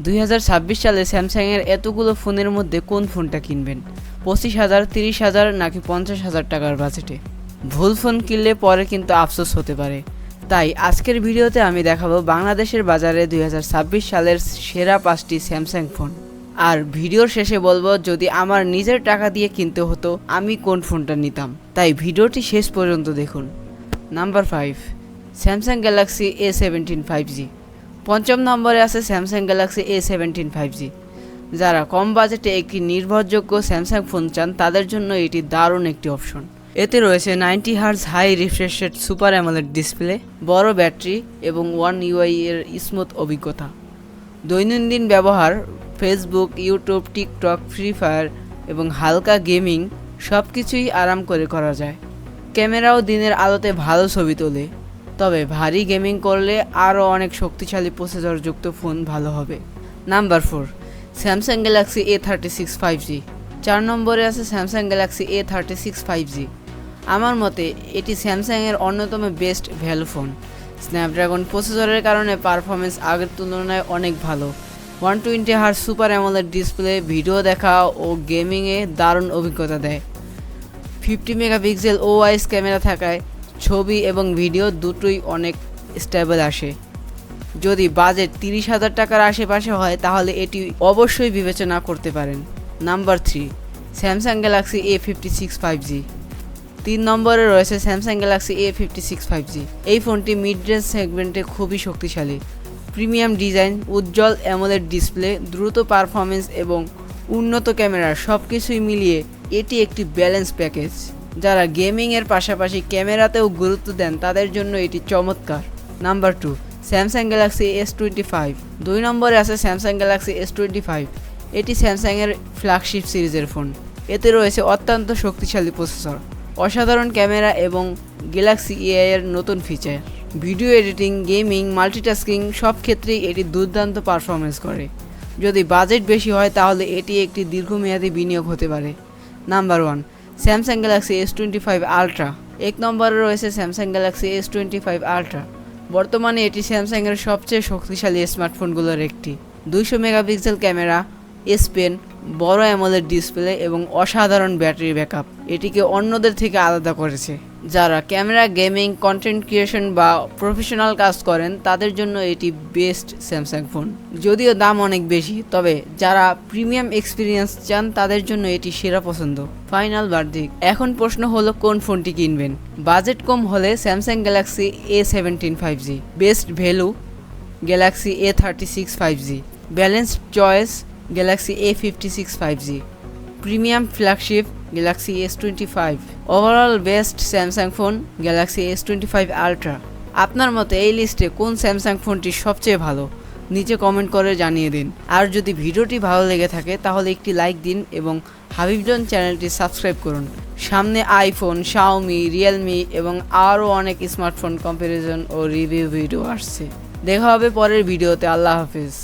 2026 সালে স্যামসাংয়ের এতগুলো ফোনের মধ্যে কোন ফোনটা কিনবেন? 25,000, 30,000 নাকি 50,000 টাকার বাজেটে? ভুল ফোন কিনলে পরে কিন্তু আফসোস হতে পারে। তাই আজকের ভিডিওতে আমি দেখাবো বাংলাদেশের বাজারে 2026 সালের সেরা 5টি স্যামসাং ফোন। আর ভিডিওর শেষে বলবো যদি আমার নিজের টাকা দিয়ে কিনতে হতো আমি কোন ফোনটা নিতাম। তাই ভিডিওটি শেষ পর্যন্ত দেখুন। Number 5, Samsung Galaxy A17 5G। পঞ্চম নম্বরে আছে স্যামসাং গ্যালাক্সি A17 5G। যারা কম বাজেটে একটি নির্ভরযোগ্য স্যামসাং ফোন চান তাদের জন্য এটি দারুণ একটি অপশন। এতে রয়েছে 90 hertz high refresh rate super AMOLED display, বড় ব্যাটারি এবং ওয়ান ইউআই এর স্মুথ অভিজ্ঞতা। দৈনন্দিন ব্যবহার, Facebook, YouTube, TikTok, Free Fire এবং হালকা গেমিং সব কিছুই আরাম করে করা যায়। ক্যামেরাও দিনের আলোতে ভালো ছবি তোলে, তবে ভারী গেমিং করলে আরও অনেক শক্তিশালী প্রসেসরযুক্ত ফোন ভালো হবে। Number 4, Samsung Galaxy A36 5G। 4 নম্বরে আছে স্যামসাং গ্যালাক্সি A36 5G। আমার মতে এটি স্যামসাংয়ের অন্যতম বেস্ট ভ্যালু ফোন। স্ন্যাপড্রাগন প্রসেসরের কারণে পারফরমেন্স আগের তুলনায় অনেক ভালো। 120 hertz super AMOLED display video দেখা ও গেমিংয়ে দারুণ অভিজ্ঞতা দেয়। 50 মেগাপিক্সেল OIS ক্যামেরা থাকায় ছবি এবং ভিডিও দুটোই অনেক স্টেবল আসে। যদি বাজেট 30,000 টাকার আশেপাশে হয় তাহলে এটি অবশ্যই বিবেচনা করতে পারেন। Number 3, Samsung Galaxy A56 5G। 3 নম্বরে রয়েছে স্যামসাং গ্যালাক্সি A56 5G। এই ফোনটি মিড রেঞ্জ সেগমেন্টে খুবই শক্তিশালী। প্রিমিয়াম ডিজাইন, উজ্জ্বল অ্যামোলেড ডিসপ্লে, দ্রুত পারফরমেন্স এবং উন্নত ক্যামেরা সব কিছুই মিলিয়ে এটি একটি ব্যালেন্স প্যাকেজ। যারা গেমিংয়ের পাশাপাশি ক্যামেরাতেও গুরুত্ব দেন তাদের জন্য এটি চমৎকার। Number 2, Samsung Galaxy S25। 2 নম্বরে আছে স্যামসাং গ্যালাক্সি S25। এটি স্যামসাংয়ের ফ্ল্যাগশিপ সিরিজের ফোন। এতে রয়েছে অত্যন্ত শক্তিশালী প্রসেসর, অসাধারণ ক্যামেরা এবং গ্যালাক্সি AI এর নতুন feature. Video editing, gaming, multitasking সব ক্ষেত্রেই এটি দুর্দান্ত পারফরমেন্স করে। যদি বাজেট বেশি হয় তাহলে এটি একটি দীর্ঘমেয়াদী বিনিয়োগ হতে পারে। Number 1, Samsung Galaxy S25 ultra. 1 নম্বরে রয়েছে স্যামসাং গ্যালাক্সি S25 আলট্রা। বর্তমানে এটি স্যামসাংয়ের সবচেয়ে শক্তিশালী স্মার্টফোনগুলোর একটি। 200 মেগাপিক্সেল ক্যামেরা, S পেন, বড় অ্যামোলেড ডিসপ্লে এবং অসাধারণ ব্যাটারি ব্যাকআপ এটিকে অন্যদের থেকে আলাদা করেছে। যারা ক্যামেরা, গেমিং, কন্টেন্ট ক্রিয়েশন বা প্রফেশনাল কাজ করেন তাদের জন্য এটি বেস্ট স্যামসাং ফোন। যদিও দাম অনেক বেশি, তবে যারা প্রিমিয়াম এক্সপিরিয়েন্স চান তাদের জন্য এটি সেরা পছন্দ। ফাইনাল ভার্ডিক্ট, এখন প্রশ্ন হলো কোন ফোনটি কিনবেন। বাজেট কম হলে Samsung Galaxy A17 5G, best value Galaxy A36 5G, balanced choice Galaxy A56 5G, premium flagship Galaxy S25, overall best Samsung phone Galaxy S25 ultra. আপনার মতে এই লিস্টে কোন স্যামসাং ফোনটি সবচেয়ে ভালো নিচে কমেন্ট করে জানিয়ে দিন। আর যদি ভিডিওটি ভালো লেগে থাকে তাহলে একটি লাইক দিন এবং হাবিবজন চ্যানেলটি সাবস্ক্রাইব করুন। সামনে আইফোন, শাওমি, রিয়েলমি এবং আরও অনেক স্মার্টফোন কম্প্যারিজন ও রিভিউ ভিডিও আসছে। দেখা হবে পরের ভিডিওতে। আল্লাহ হাফিজ।